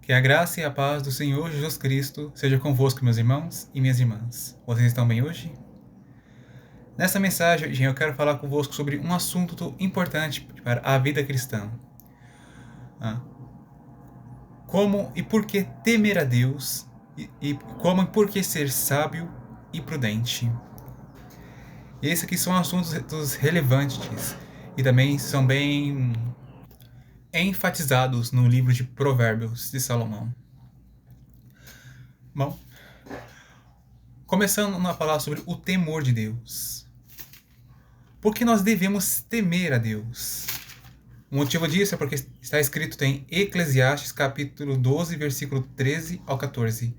Que a graça e a paz do Senhor Jesus Cristo seja convosco, meus irmãos e minhas irmãs. Vocês estão bem hoje? Nessa mensagem, eu quero falar convosco sobre um assunto importante para a vida cristã. Como e por que temer a Deus e como e por que ser sábio e prudente. E esses aqui são assuntos relevantes e também são bem enfatizados no livro de Provérbios de Salomão. Bom, começando a falar sobre o temor de Deus. Por que nós devemos temer a Deus? O motivo disso é porque está escrito em Eclesiastes capítulo 12, versículo 13 ao 14.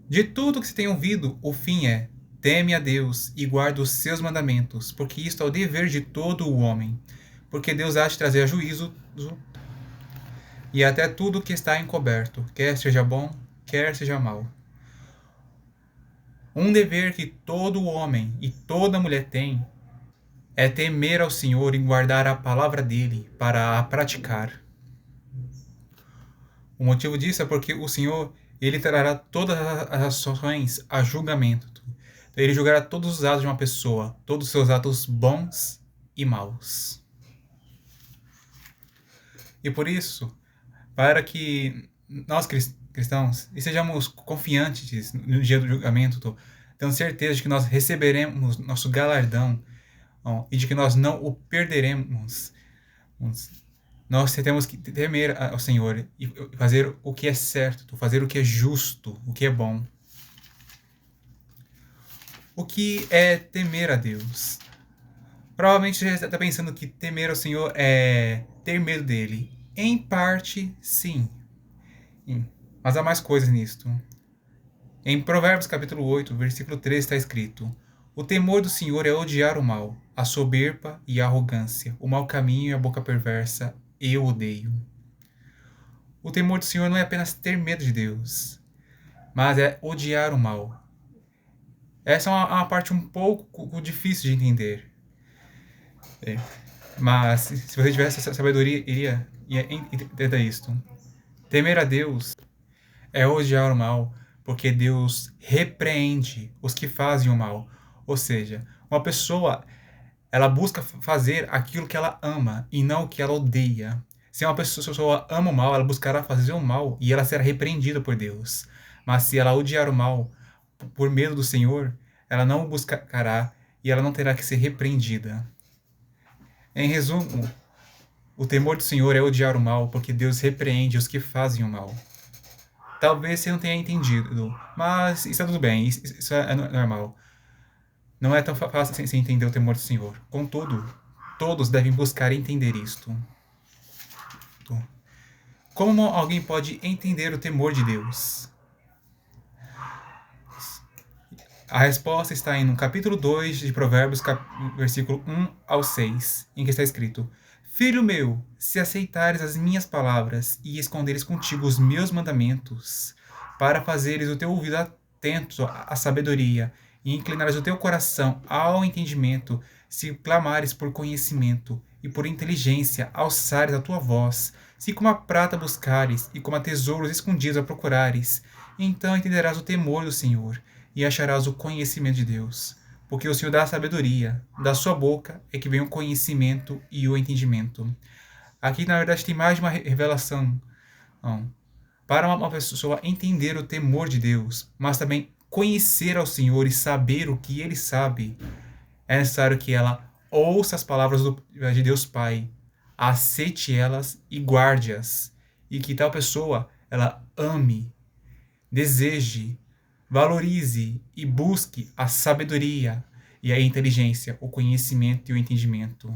De tudo que se tem ouvido, o fim é: teme a Deus e guarda os seus mandamentos, porque isto é o dever de todo o homem. Porque Deus há de trazer a juízo e até tudo que está encoberto, quer seja bom, quer seja mau. Um dever que todo homem e toda mulher tem é temer ao Senhor e guardar a palavra dele para a praticar. O motivo disso é porque o Senhor, ele trará todas as ações a julgamento. Ele julgará todos os atos de uma pessoa, todos os seus atos bons e maus. E por isso, para que nós cristãos estejamos confiantes no dia do julgamento, tendo certeza de que nós receberemos nosso galardão e de que nós não o perderemos, nós temos que temer ao Senhor e fazer o que é certo, fazer o que é justo, o que é bom. O que é temer a Deus? Provavelmente você está pensando que temer ao Senhor é ter medo dele. Em parte, sim. Mas há mais coisas nisto. Em Provérbios capítulo 8, versículo 13 está escrito: o temor do Senhor é odiar o mal, a soberba e a arrogância, o mau caminho e a boca perversa eu odeio. O temor do Senhor não é apenas ter medo de Deus, mas é odiar o mal. Essa é uma parte um pouco difícil de entender. Mas se você tivesse essa sabedoria, iria entender isto. Temer a Deus é odiar o mal, porque Deus repreende os que fazem o mal. Ou seja, uma pessoa, ela busca fazer aquilo que ela ama e não o que ela odeia. Se uma pessoa ama o mal, ela buscará fazer o mal e ela será repreendida por Deus. Mas se ela odiar o mal por medo do Senhor, ela não o buscará e ela não terá que ser repreendida. Em resumo, o temor do Senhor é odiar o mal, porque Deus repreende os que fazem o mal. Talvez você não tenha entendido, mas está tudo bem, isso é normal. Não é tão fácil sem entender o temor do Senhor. Contudo, todos devem buscar entender isto. Como alguém pode entender o temor de Deus? A resposta está no capítulo 2 de Provérbios, versículo 1 ao 6, em que está escrito: Filho meu, se aceitares as minhas palavras e esconderes contigo os meus mandamentos, para fazeres o teu ouvido atento à sabedoria e inclinares o teu coração ao entendimento, se clamares por conhecimento e por inteligência alçares a tua voz, se como a prata buscares e como a tesouros escondidos a procurares, então entenderás o temor do Senhor e acharás o conhecimento de Deus. Porque o Senhor dá a sabedoria, da sua boca é que vem o conhecimento e o entendimento. Aqui, na verdade, tem mais de uma revelação. Para uma pessoa entender o temor de Deus, mas também conhecer ao Senhor e saber o que Ele sabe, é necessário que ela ouça as palavras de Deus Pai, aceite elas e guarde-as, e que tal pessoa ela ame, deseje, valorize e busque a sabedoria e a inteligência, o conhecimento e o entendimento.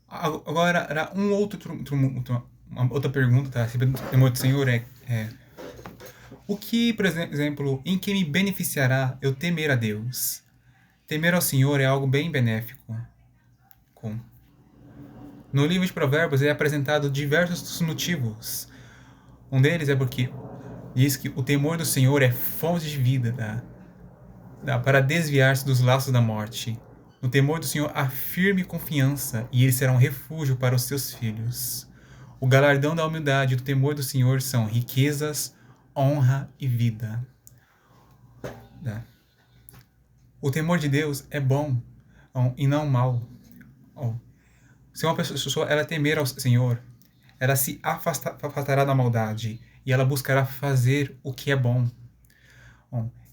Agora, uma outra pergunta, tá? O temor do Senhor é o que, por exemplo, em que me beneficiará eu temer a Deus? Temer ao Senhor é algo bem benéfico. No livro de Provérbios é apresentado diversos motivos. Um deles é porque diz que o temor do Senhor é fonte de vida, para desviar-se dos laços da morte. No temor do Senhor há firme confiança e ele será um refúgio para os seus filhos. O galardão da humildade e do temor do Senhor são riquezas, honra e vida. O temor de Deus é bom e não mal. Se uma pessoa ela temer ao Senhor, ela se afastará da maldade e ela buscará fazer o que é bom.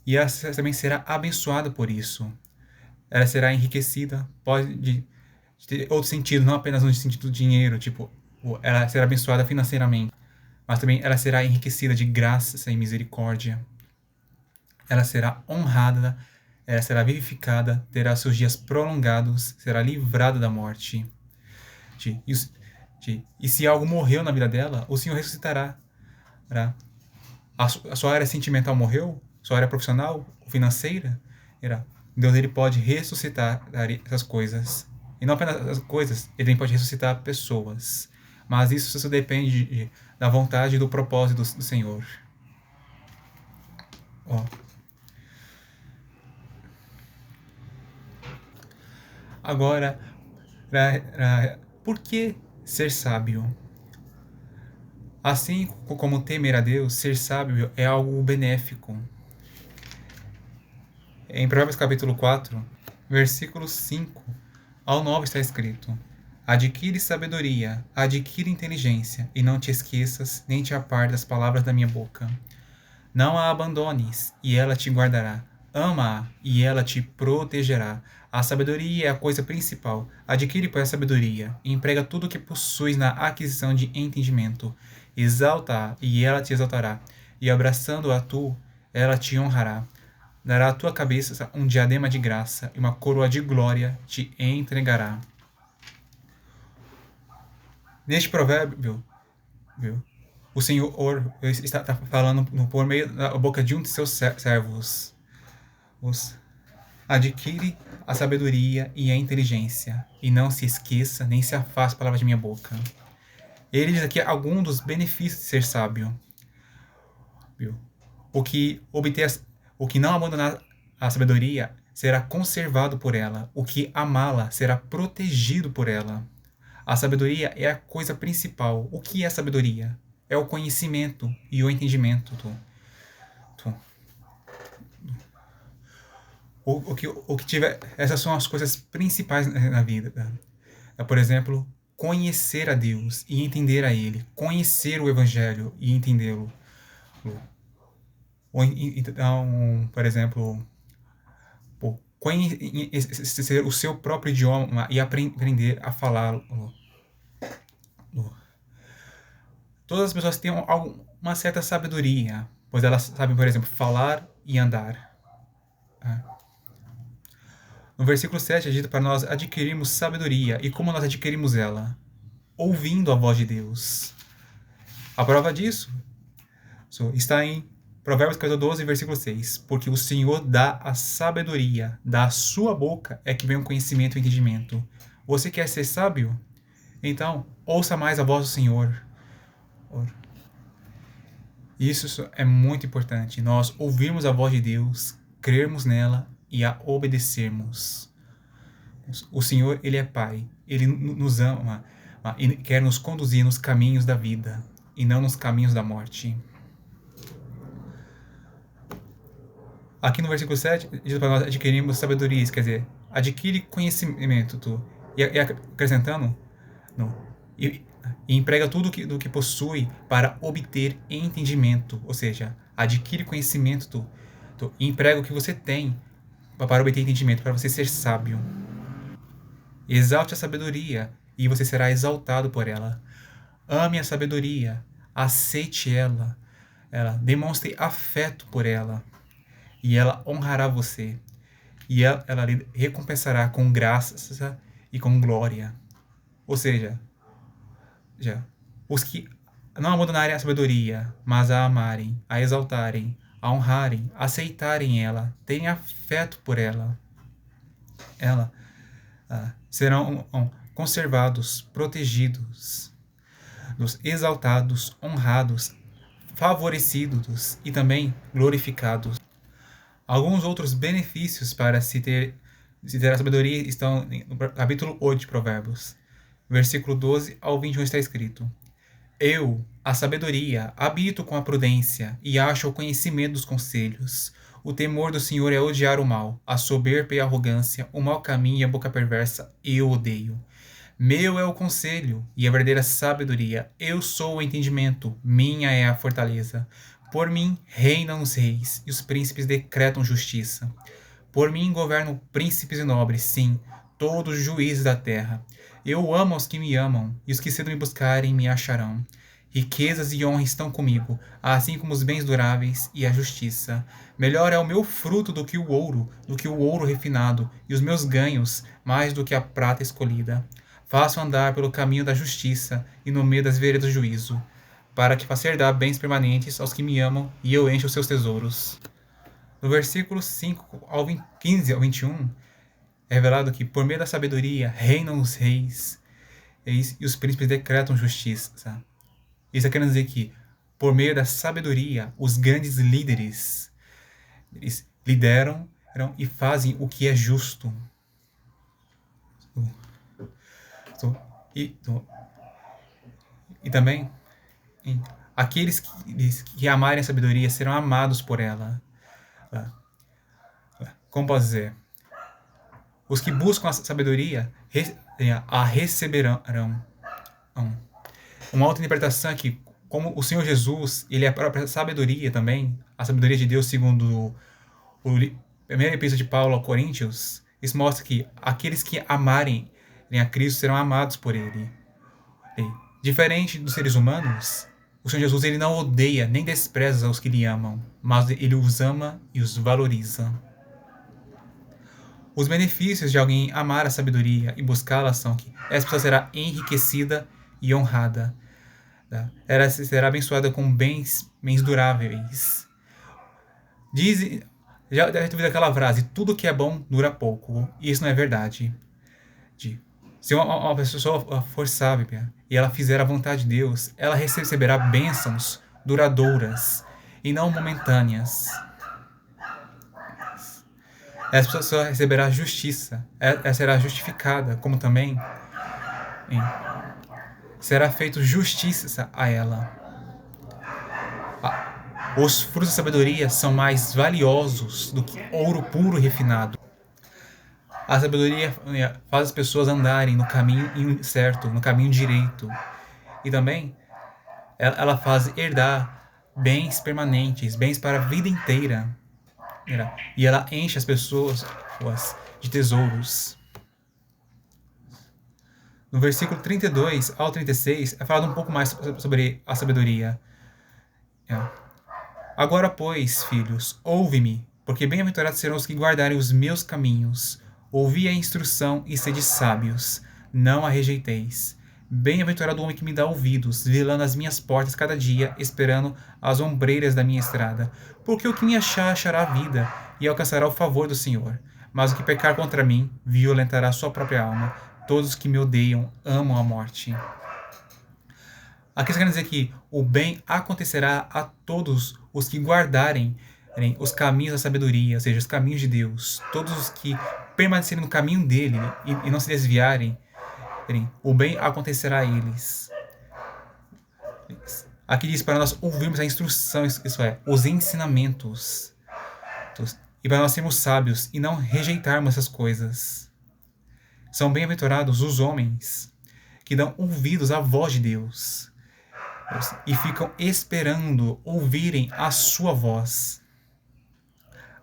E ela também será abençoada por isso. Ela será enriquecida, pode ter outro sentido, não apenas no sentido do dinheiro, tipo, ela será abençoada financeiramente, mas também ela será enriquecida de graça e misericórdia. Ela será honrada, ela será vivificada, terá seus dias prolongados, será livrada da morte. E se algo morreu na vida dela, o Senhor ressuscitará. A sua área sentimental morreu? Sua área profissional? Financeira? Deus ele pode ressuscitar essas coisas. E não apenas as coisas, ele pode ressuscitar pessoas. Mas isso depende da vontade e do propósito do Senhor. Agora, por que ser sábio? Assim como temer a Deus, ser sábio é algo benéfico. Em Provérbios capítulo 4, versículos 5 ao 9 está escrito: Adquire sabedoria, adquire inteligência, e não te esqueças, nem te apartes das palavras da minha boca. Não a abandones, e ela te guardará. Ama-a, e ela te protegerá. A sabedoria é a coisa principal. Adquire, pois, a sabedoria, e emprega tudo o que possuis na aquisição de entendimento. Exalta-a, e ela te exaltará. E abraçando-a tu, ela te honrará. Dará à tua cabeça um diadema de graça, e uma coroa de glória te entregará. Neste provérbio, o Senhor está falando por meio da boca de um de seus servos. Adquire a sabedoria e a inteligência, e não se esqueça, nem se afaste da palavra de minha boca. Ele diz aqui alguns dos benefícios de ser sábio. O que não abandonar a sabedoria será conservado por ela. O que amá-la será protegido por ela. A sabedoria é a coisa principal. O que é sabedoria? É o conhecimento e o entendimento. O que tiver, essas são as coisas principais na vida. Por exemplo, conhecer a Deus e entender a Ele. Conhecer o Evangelho e entendê-lo. Então, por exemplo, conhecer o seu próprio idioma e aprender a falá-lo. Todas as pessoas têm uma certa sabedoria, pois elas sabem, por exemplo, falar e andar. No versículo 7 é dito para nós adquirirmos sabedoria. E como nós adquirimos ela? Ouvindo a voz de Deus. A prova disso está em Provérbios capítulo 12, versículo 6. Porque o Senhor dá a sabedoria, da sua boca é que vem o conhecimento e o entendimento. Você quer ser sábio? Então, ouça mais a voz do Senhor. Isso é muito importante. Nós ouvirmos a voz de Deus, crermos nela e a obedecermos. O Senhor, Ele é Pai. Ele nos ama e quer nos conduzir nos caminhos da vida e não nos caminhos da morte. Aqui no versículo 7, diz para nós adquirirmos sabedoria, quer dizer, adquire conhecimento. E acrescentando, e emprega tudo do que possui para obter entendimento. Ou seja, adquire conhecimento, e emprega o que você tem para obter entendimento, para você ser sábio. Exalte a sabedoria e você será exaltado por ela. Ame a sabedoria, aceite ela, demonstre afeto por ela e ela honrará você. E ela lhe recompensará com graças e com glória. Ou seja, os que não abandonarem a sabedoria, mas a amarem, a exaltarem, a honrarem, aceitarem ela, terem afeto por ela, serão conservados, protegidos, exaltados, honrados, favorecidos e também glorificados. Alguns outros benefícios para se ter a sabedoria estão no capítulo 8 de Provérbios, versículo 12 ao 21 está escrito: Eu, a sabedoria, habito com a prudência e acho o conhecimento dos conselhos. O temor do Senhor é odiar o mal, a soberba e a arrogância, o mau caminho e a boca perversa eu odeio. Meu é o conselho e a verdadeira sabedoria. Eu sou o entendimento, minha é a fortaleza. Por mim reinam os reis e os príncipes decretam justiça. Por mim governam príncipes e nobres, sim, todos os juízes da terra. Eu amo os que me amam, e os que cedo me buscarem me acharão. Riquezas e honra estão comigo, assim como os bens duráveis e a justiça. Melhor é o meu fruto do que o ouro refinado, e os meus ganhos mais do que a prata escolhida. Faço andar pelo caminho da justiça e no meio das veredas do juízo, para que faça herdar bens permanentes aos que me amam, e eu encho os seus tesouros. No versículo 5 ao 15 ao 21, é revelado que por meio da sabedoria reinam os reis e os príncipes decretam justiça. Isso quer dizer que por meio da sabedoria os grandes líderes eles lideram e fazem o que é justo. E também aqueles que amarem a sabedoria serão amados por ela. Como posso dizer? Os que buscam a sabedoria a receberão. Uma outra interpretação é que, como o Senhor Jesus, ele é a própria sabedoria também, a sabedoria de Deus, segundo o primeiro epístola de Paulo aos Coríntios, isso mostra que aqueles que amarem a Cristo serão amados por ele. Diferente dos seres humanos, o Senhor Jesus ele não odeia nem despreza os que lhe amam, mas ele os ama e os valoriza. Os benefícios de alguém amar a sabedoria e buscá-la são que essa pessoa será enriquecida e honrada. Ela será abençoada com bens duráveis. Já deve ter ouvido aquela frase, tudo que é bom dura pouco. E isso não é verdade. Se uma pessoa for sábia e ela fizer a vontade de Deus, ela receberá bênçãos duradouras e não momentâneas. Essa pessoa receberá justiça, ela será justificada, como também será feito justiça a ela. Os frutos da sabedoria são mais valiosos do que ouro puro e refinado. A sabedoria faz as pessoas andarem no caminho certo, no caminho direito. E também ela faz herdar bens permanentes, bens para a vida inteira. E ela enche as pessoas de tesouros. No versículo 32 ao 36 é falado um pouco mais sobre a sabedoria. Agora, pois, filhos, ouve-me, porque bem-aventurados serão os que guardarem os meus caminhos. Ouvi a instrução e sede sábios, não a rejeiteis. Bem-aventurado o homem que me dá ouvidos, velando as minhas portas cada dia, esperando as ombreiras da minha estrada. Porque o que me achar, achará a vida, e alcançará o favor do Senhor. Mas o que pecar contra mim, violentará sua própria alma. Todos os que me odeiam amam a morte. Aqui isso quer dizer que o bem acontecerá a todos os que guardarem os caminhos da sabedoria, ou seja, os caminhos de Deus. Todos os que permanecerem no caminho dele e não se desviarem, o bem acontecerá a eles. Aqui diz para nós ouvirmos a instrução, isso é, os ensinamentos. E para nós sermos sábios e não rejeitarmos essas coisas. São bem-aventurados os homens que dão ouvidos à voz de Deus e ficam esperando ouvirem a sua voz.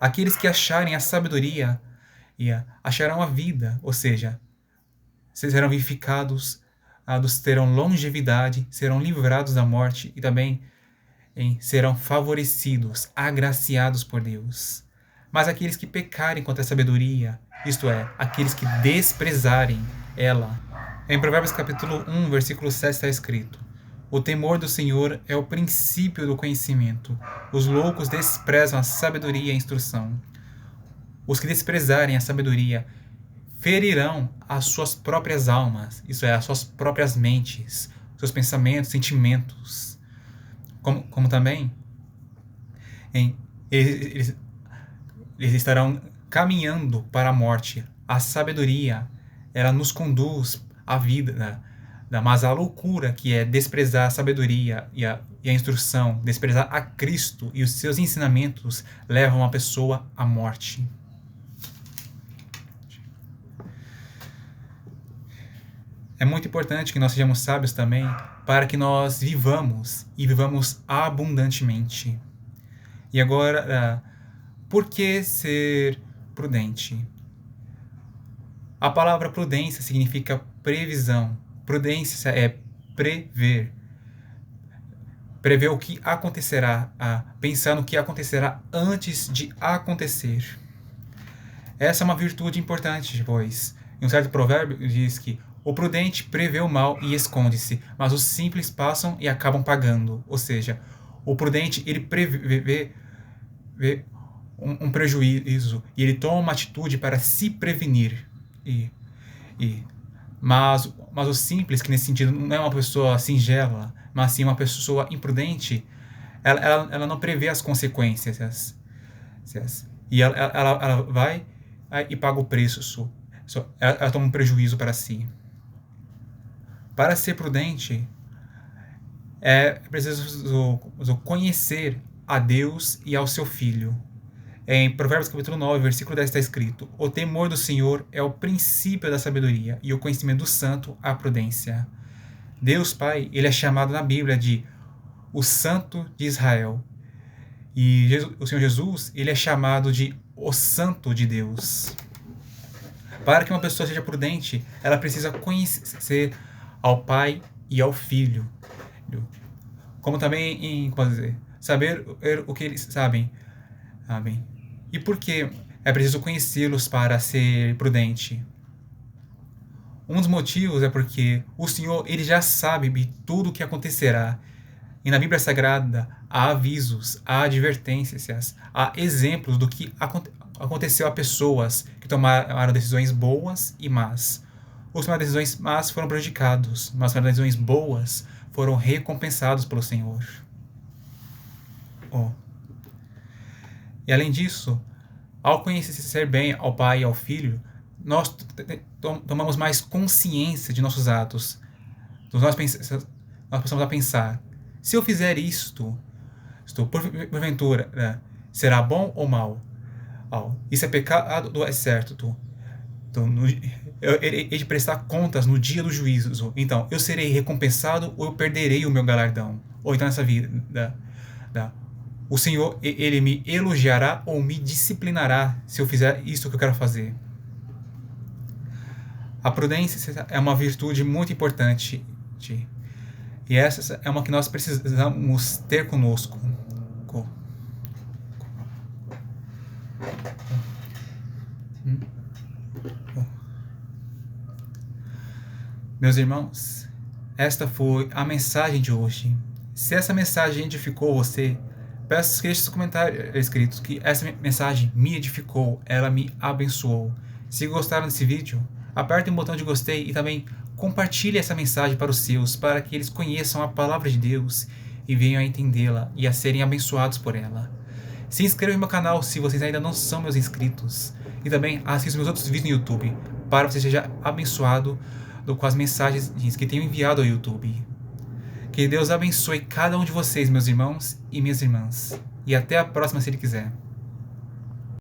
Aqueles que acharem a sabedoria acharão a vida, ou seja, serão vivificados, terão longevidade, serão livrados da morte e também serão favorecidos, agraciados por Deus. Mas aqueles que pecarem contra a sabedoria, isto é, aqueles que desprezarem ela. Em Provérbios capítulo 1, versículo 7 está escrito: o temor do Senhor é o princípio do conhecimento. Os loucos desprezam a sabedoria e a instrução. Os que desprezarem a sabedoria ferirão as suas próprias almas, isso é, as suas próprias mentes, seus pensamentos, sentimentos. Como também eles estarão caminhando para a morte. A sabedoria, ela nos conduz à vida, Mas a loucura, que é desprezar a sabedoria e a instrução, desprezar a Cristo e os seus ensinamentos, levam uma pessoa à morte. É muito importante que nós sejamos sábios também, para que nós vivamos e vivamos abundantemente. E agora, por que ser prudente? A palavra prudência significa previsão. Prudência é prever. Prever o que acontecerá, pensar no que acontecerá antes de acontecer. Essa é uma virtude importante, pois em um certo provérbio diz que o prudente prevê o mal e esconde-se, mas os simples passam e acabam pagando. Ou seja, o prudente, ele prevê um prejuízo e ele toma uma atitude para se prevenir. Mas o simples, que nesse sentido não é uma pessoa singela, mas sim uma pessoa imprudente, ela não prevê as consequências. E ela vai e paga o preço. Ela toma um prejuízo para si. Para ser prudente, é preciso conhecer a Deus e ao seu Filho. Em Provérbios capítulo 9, versículo 10 está escrito: o temor do Senhor é o princípio da sabedoria, e o conhecimento do santo a prudência. Deus Pai, ele é chamado na Bíblia de o Santo de Israel. E o Senhor Jesus, ele é chamado de o Santo de Deus. Para que uma pessoa seja prudente, ela precisa conhecer ao Pai e ao Filho. Como também saber o que eles sabem. Amém. E por que é preciso conhecê-los para ser prudente? Um dos motivos é porque o Senhor, ele já sabe de tudo o que acontecerá. E na Bíblia Sagrada há avisos, há advertências, há exemplos do que aconteceu a pessoas que tomaram decisões boas e más. Os que tomaram decisões más foram prejudicados, mas os que tomaram decisões boas foram recompensados pelo Senhor. E além disso, ao conhecer bem ao Pai e ao Filho, nós tomamos mais consciência de nossos atos. Nós passamos a pensar: se eu fizer isto, porventura, será bom ou mal? Isso é pecado ou é certo? Eu hei de prestar contas no dia do juízo. Então, eu serei recompensado ou eu perderei o meu galardão? Ou então nessa vida, o Senhor, ele me elogiará ou me disciplinará se eu fizer isso que eu quero fazer? A prudência é uma virtude muito importante. E essa é uma que nós precisamos ter conosco. Meus irmãos, esta foi a mensagem de hoje. Se essa mensagem edificou você, peço que deixe seu comentário escrito que essa mensagem me edificou, ela me abençoou. Se gostaram desse vídeo, aperte o botão de gostei e também compartilhe essa mensagem para os seus, para que eles conheçam a palavra de Deus e venham a entendê-la e a serem abençoados por ela. Se inscreva no meu canal se vocês ainda não são meus inscritos. E também assista meus outros vídeos no YouTube, para que você seja abençoado com as mensagens que tenho enviado ao YouTube. Que Deus abençoe cada um de vocês, meus irmãos e minhas irmãs. E até a próxima, se Ele quiser.